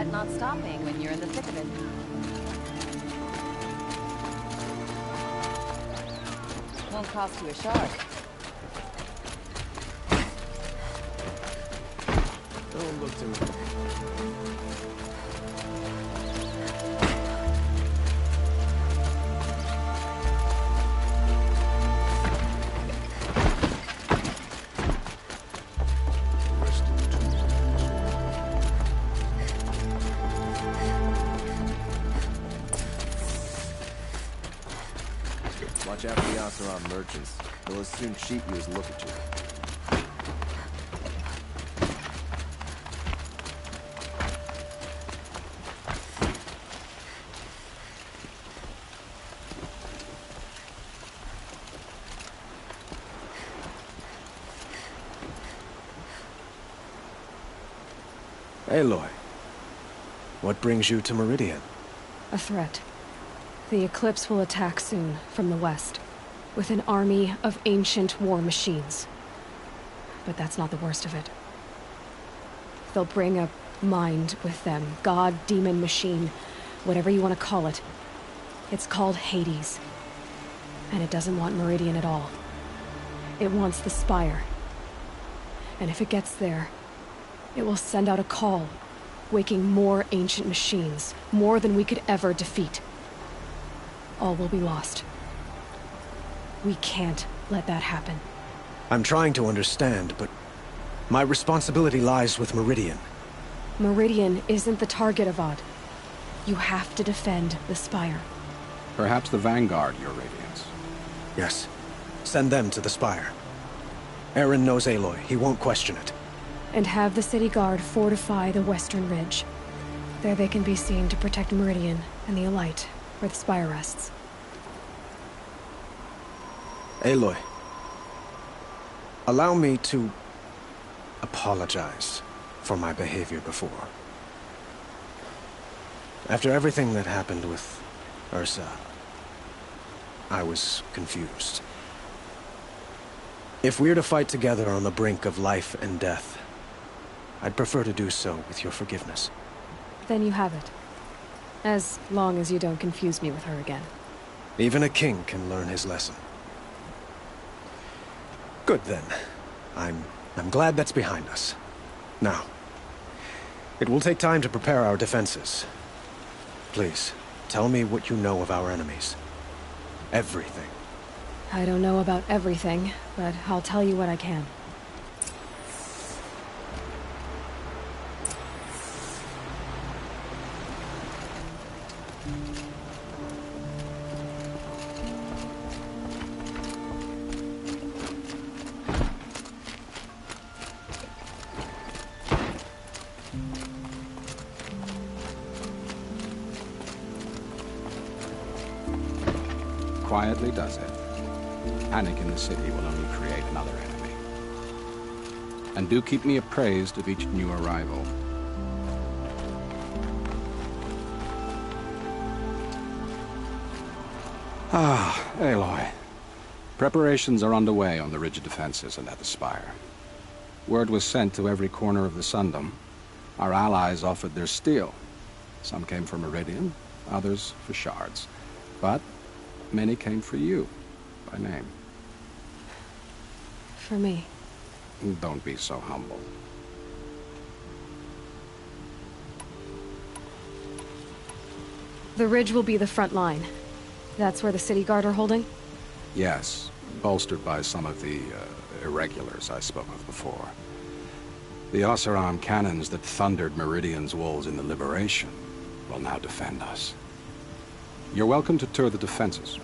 regret not stopping when you're in the thick of it. Won't cost you a shard. Don't look to me. Watch out for the Oseram merchants. They'll as soon cheat you as look at you. Aloy, what brings you to Meridian? A threat. The Eclipse will attack soon, from the west, with an army of ancient war machines. But that's not the worst of it. They'll bring a mind with them, god, demon, machine, whatever you want to call it. It's called Hades. And it doesn't want Meridian at all. It wants the Spire. And if it gets there, it will send out a call, waking more ancient machines, more than we could ever defeat. All will be lost. We can't let that happen. I'm trying to understand, but my responsibility lies with Meridian. Meridian isn't the target, Avad. You have to defend the Spire. Perhaps the Vanguard, Your Radiance. Yes. Send them to the Spire. Eren knows Aloy. He won't question it. And have the City Guard fortify the Western Ridge. There they can be seen to protect Meridian and the Elite, where the Spire rests. Aloy, allow me to apologize for my behavior before. After everything that happened with Ursa, I was confused. If we're to fight together on the brink of life and death, I'd prefer to do so with your forgiveness. Then you have it. As long as you don't confuse me with her again. Even a king can learn his lesson. Good then. I'm glad that's behind us. Now, it will take time to prepare our defenses. Please, tell me what you know of our enemies. Everything. I don't know about everything, but I'll tell you what I can. Quietly does it. Panic in the city will only create another enemy. And do keep me appraised of each new arrival. Ah, Aloy. Preparations are underway on the ridge defenses and at the Spire. Word was sent to every corner of the Sundom. Our allies offered their steel. Some came for Meridian, others for shards. But many came for you, by name. For me. Don't be so humble. The ridge will be the front line. That's where the City Guard are holding? Yes, bolstered by some of the irregulars I spoke of before. The Oseram cannons that thundered Meridian's walls in the Liberation will now defend us. You're welcome to tour the defenses.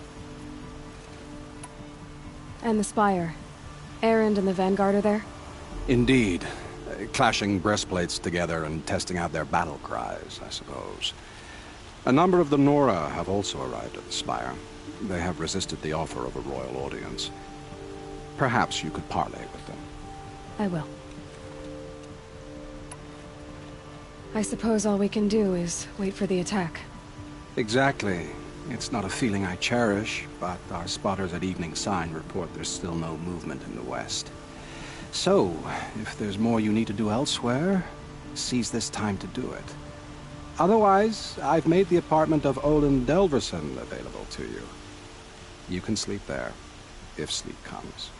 And the Spire. Erend and the Vanguard are there? Indeed. Clashing breastplates together and testing out their battle cries, I suppose. A number of the Nora have also arrived at the Spire. They have resisted the offer of a royal audience. Perhaps you could parley with them. I will. I suppose all we can do is wait for the attack. Exactly. It's not a feeling I cherish, but our spotters at Evening Sign report there's still no movement in the west. So, if there's more you need to do elsewhere, seize this time to do it. Otherwise, I've made the apartment of Olin Delverson available to you. You can sleep there, if sleep comes.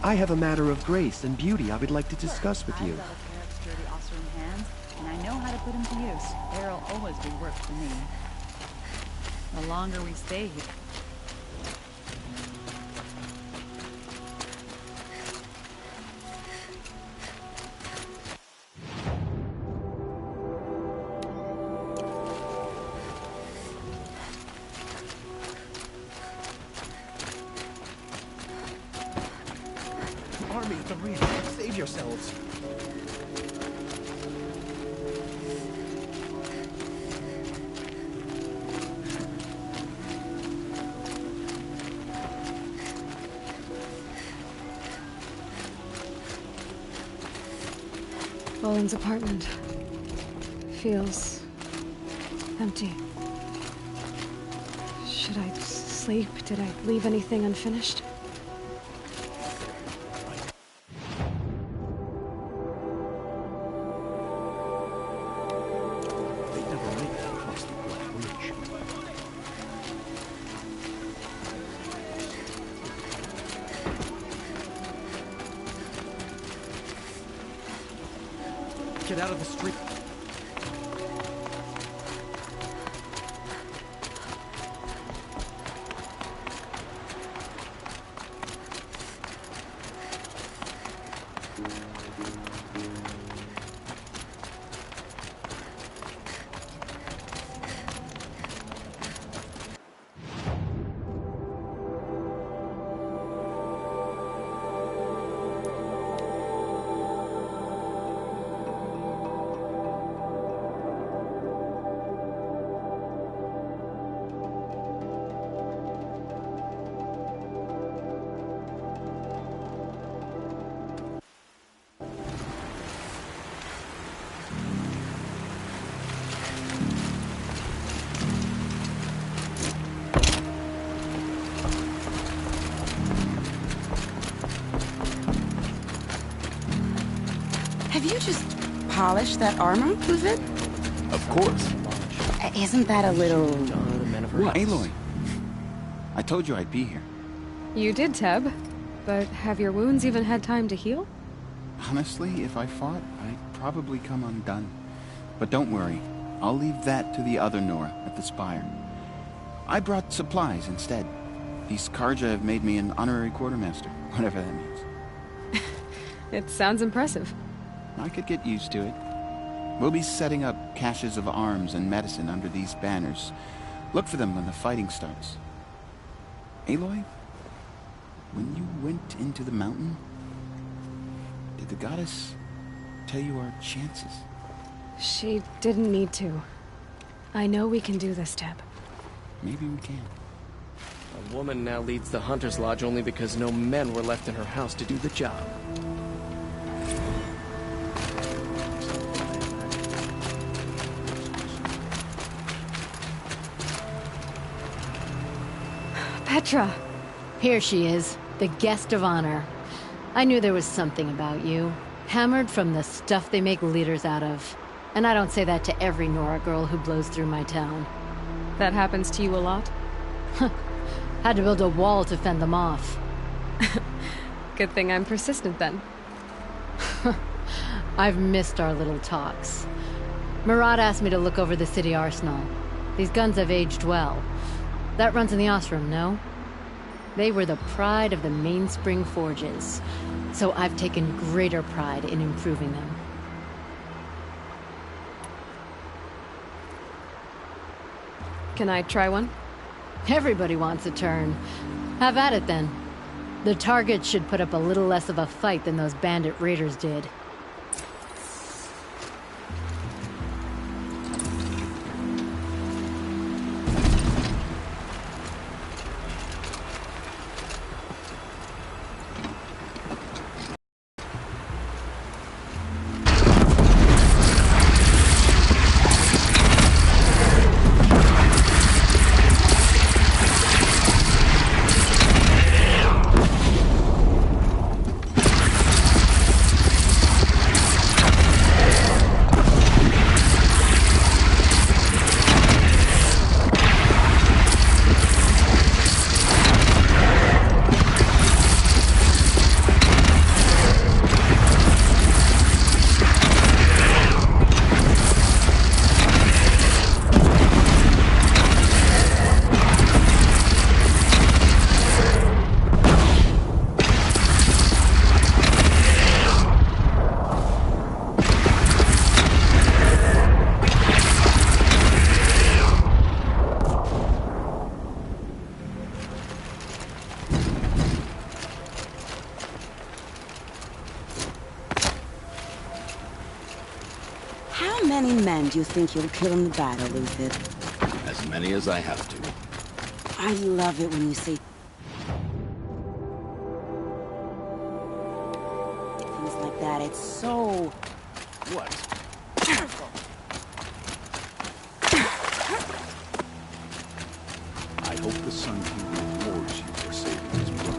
I have a matter of grace and beauty I would like to discuss with you. I've got a pair of sturdy Osram hands, and I know how to put them to use. There'll always be work for me. The longer we stay here. Army at the rear, save yourselves. Olin's apartment feels empty. Should I sleep? Did I leave anything unfinished? They never make it across the Black Bridge. Get out of the street. Have you just polished that armor, Luzit? Of course. Isn't that a little... What? Aloy, I told you I'd be here. You did, Teb. But have your wounds even had time to heal? Honestly, if I fought, I'd probably come undone. But don't worry, I'll leave that to the other Nora at the Spire. I brought supplies instead. These Karja have made me an honorary quartermaster, whatever that means. It sounds impressive. I could get used to it. We'll be setting up caches of arms and medicine under these banners. Look for them when the fighting starts. Aloy, when you went into the mountain, did the goddess tell you our chances? She didn't need to. I know we can do this, Teb. Maybe we can. A woman now leads the Hunter's Lodge only because no men were left in her house to do the job. Petra! Here she is, the guest of honor. I knew there was something about you. Hammered from the stuff they make leaders out of. And I don't say that to every Nora girl who blows through my town. That happens to you a lot? Had to build a wall to fend them off. Good thing I'm persistent then. I've missed our little talks. Murad asked me to look over the city arsenal. These guns have aged well. That runs in the Osram, no? They were the pride of the Mainspring Forges, so I've taken greater pride in improving them. Can I try one? Everybody wants a turn. Have at it then. The target should put up a little less of a fight than those bandit raiders did. How many men do you think you'll kill in the battle, Luther? As many as I have to. I love it when you say things like that. It's so... What? I hope the Sun King rewards you for saving his brother.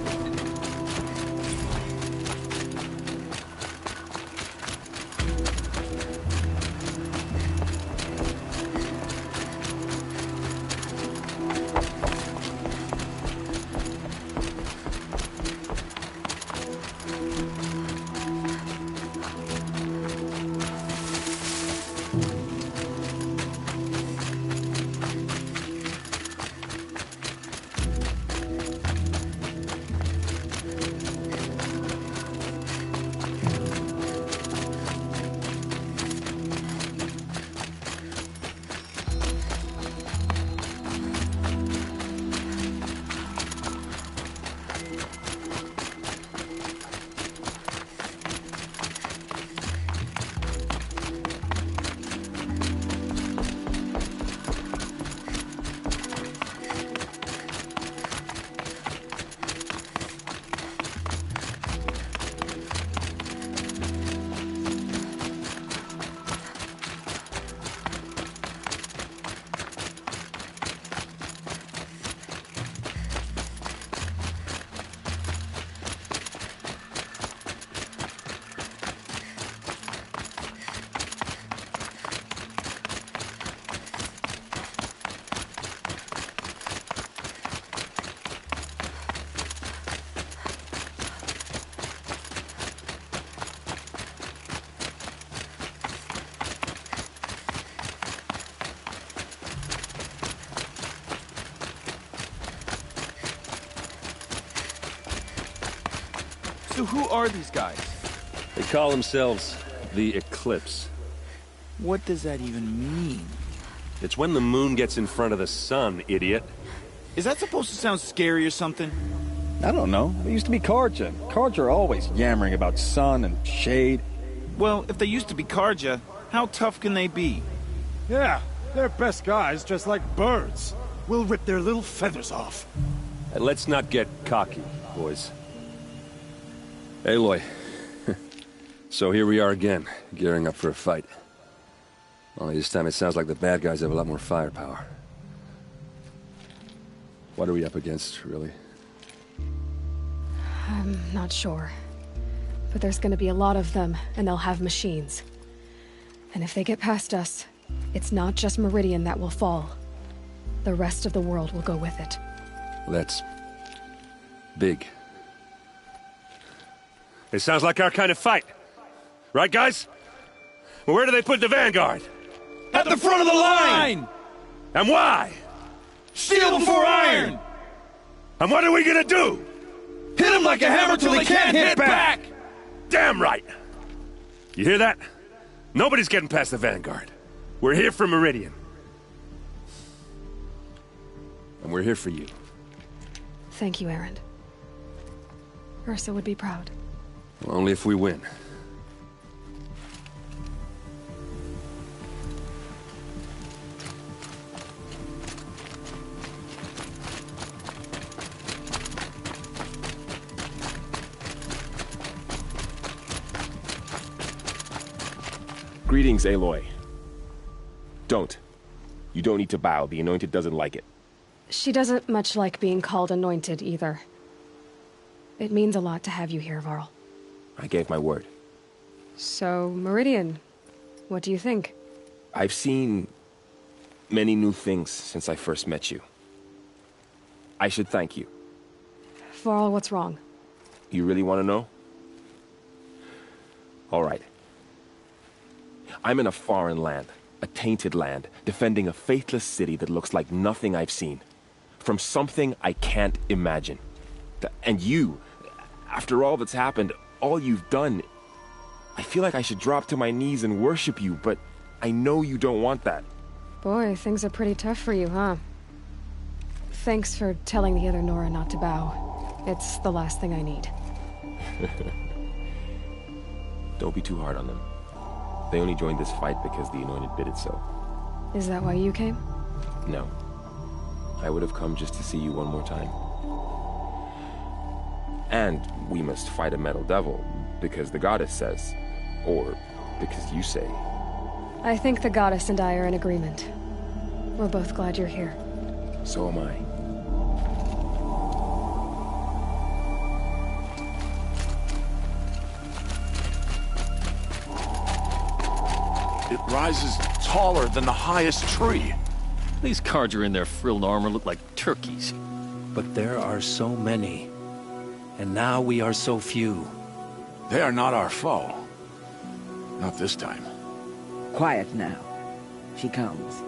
So who are these guys? They call themselves the Eclipse. What does that even mean? It's when the moon gets in front of the sun, idiot. Is that supposed to sound scary or something? I don't know. They used to be Karja. Karja are always yammering about sun and shade. Well, if they used to be Karja, how tough can they be? Yeah, they're best guys just like birds. We'll rip their little feathers off. And let's not get cocky, boys. Aloy. So here we are again, gearing up for a fight. Only this time it sounds like the bad guys have a lot more firepower. What are we up against, really? I'm not sure. But there's gonna be a lot of them, and they'll have machines. And if they get past us, it's not just Meridian that will fall. the rest of the world will go with it. That's big. It sounds like our kind of fight. Right, guys? Well, where do they put the Vanguard? At the front of the line! And why? Steel before iron! And what are we gonna do? Hit them like a hammer till they can't hit back! Damn right! You hear that? Nobody's getting past the Vanguard. We're here for Meridian. And we're here for you. Thank you, Aaron. Ursa would be proud. Well, only if we win. Greetings, Aloy. Don't. You don't need to bow. The Anointed doesn't like it. She doesn't much like being called Anointed, either. It means a lot to have you here, Varl. I gave my word. So, Meridian, what do you think? I've seen many new things since I first met you. I should thank you. Varl, what's wrong? You really want to know? All right. I'm in a foreign land, a tainted land, defending a faithless city that looks like nothing I've seen. From something I can't imagine. And you, after all that's happened, all you've done, I feel like I should drop to my knees and worship you, but I know you don't want that. Boy, things are pretty tough for you, huh? Thanks for telling the other Nora not to bow. It's the last thing I need. Don't be too hard on them. They only joined this fight because the Anointed bid it so. Is that why you came? No. I would have come just to see you one more time. And we must fight a metal devil, because the goddess says. Or because you say. I think the goddess and I are in agreement. We're both glad you're here. So am I. It rises taller than the highest tree. These Carja in their frilled armor look like turkeys. But there are so many. And now we are so few. They are not our foe. Not this time. Quiet now. She comes.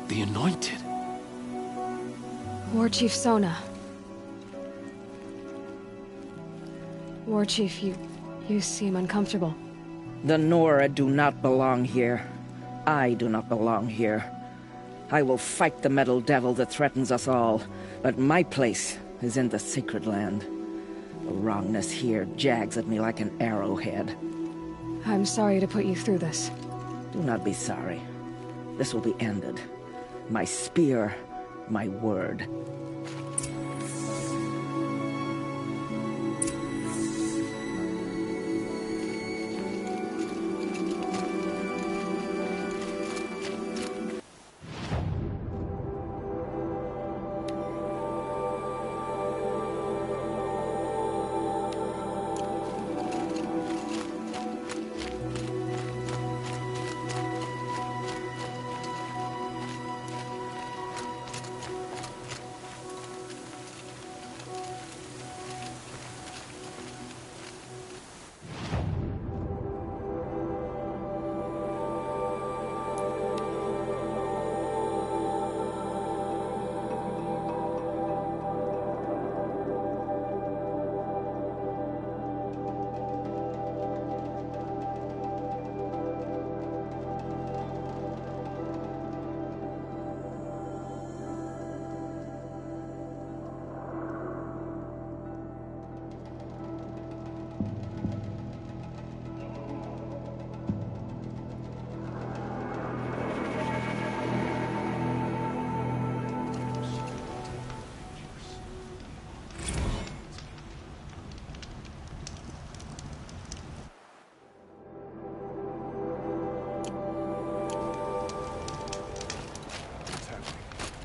The Anointed. War Chief Sona. War Chief, you seem uncomfortable. The Nora do not belong here. I do not belong here. I will fight the metal devil that threatens us all, but my place is in the sacred land. The wrongness here jags at me like an arrowhead. I'm sorry to put you through this. Do not be sorry. This will be ended. My spear, my word.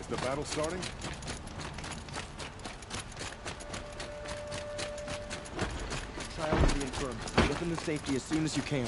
The battle starting? Trial will be infirm. Get them to safety as soon as you can.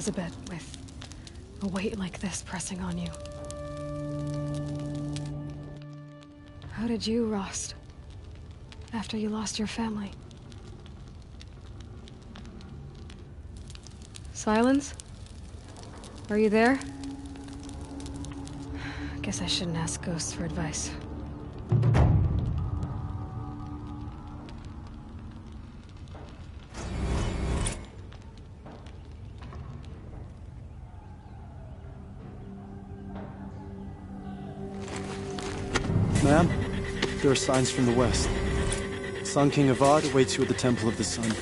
is a bit with a weight like this pressing on you. How did you rust after you lost your family? Silence? Are you there? Guess I shouldn't ask ghosts for advice. Ma'am, there are signs from the west. Sun King Avad awaits you at the Temple of the Sun.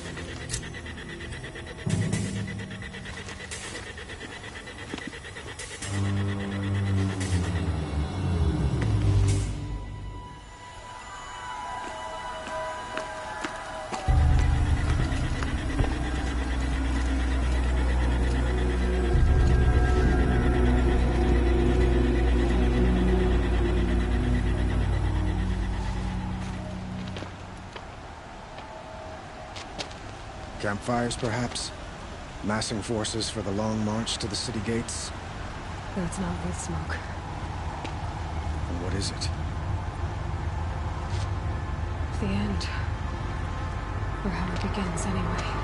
Campfires, perhaps? Massing forces for the long march to the city gates? That's not with smoke. And what is it? The end. Or how it begins, anyway.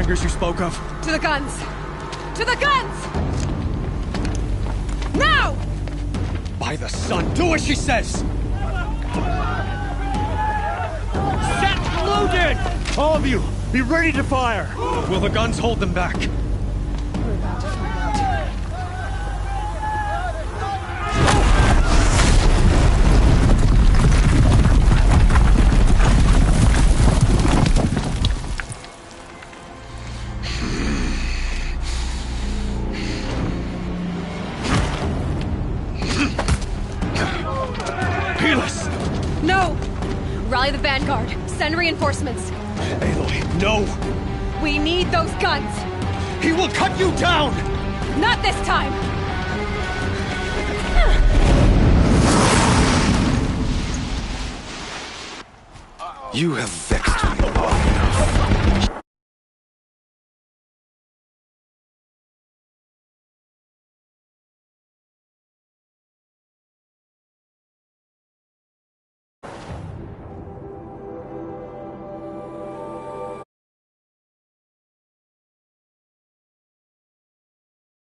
You spoke of? To the guns! To the guns! Now! By the sun, do as she says! Set loaded! All of you, be ready to fire! Will the guns hold them back? We're about to find out. Rally the vanguard. Send reinforcements. Aloy, no! We need those guns! He will cut you down! Not this time! You have vexed me long enough.